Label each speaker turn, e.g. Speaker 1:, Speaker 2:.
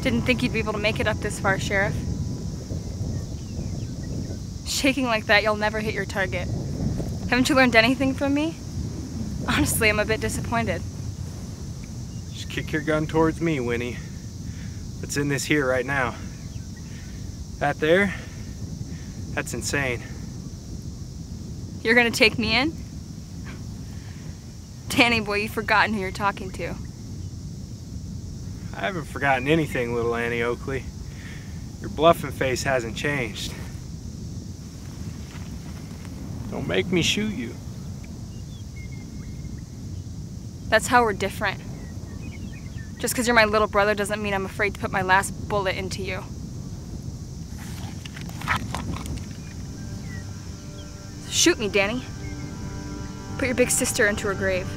Speaker 1: Didn't think you'd be able to make it up this far, Sheriff. Shaking like that, you'll never hit your target. Haven't you learned anything from me? Honestly, I'm a bit disappointed.
Speaker 2: Just kick your gun towards me, Winnie. What's in this here right now? That there? That's insane.
Speaker 1: You're gonna take me in? Danny boy, you've forgotten who you're talking to.
Speaker 2: I haven't forgotten anything, little Annie Oakley. Your bluffing face hasn't changed. Don't make me shoot you.
Speaker 1: That's how we're different. Just because you're my little brother doesn't mean I'm afraid to put my last bullet into you. Shoot me, Danny. Put your big sister into her grave.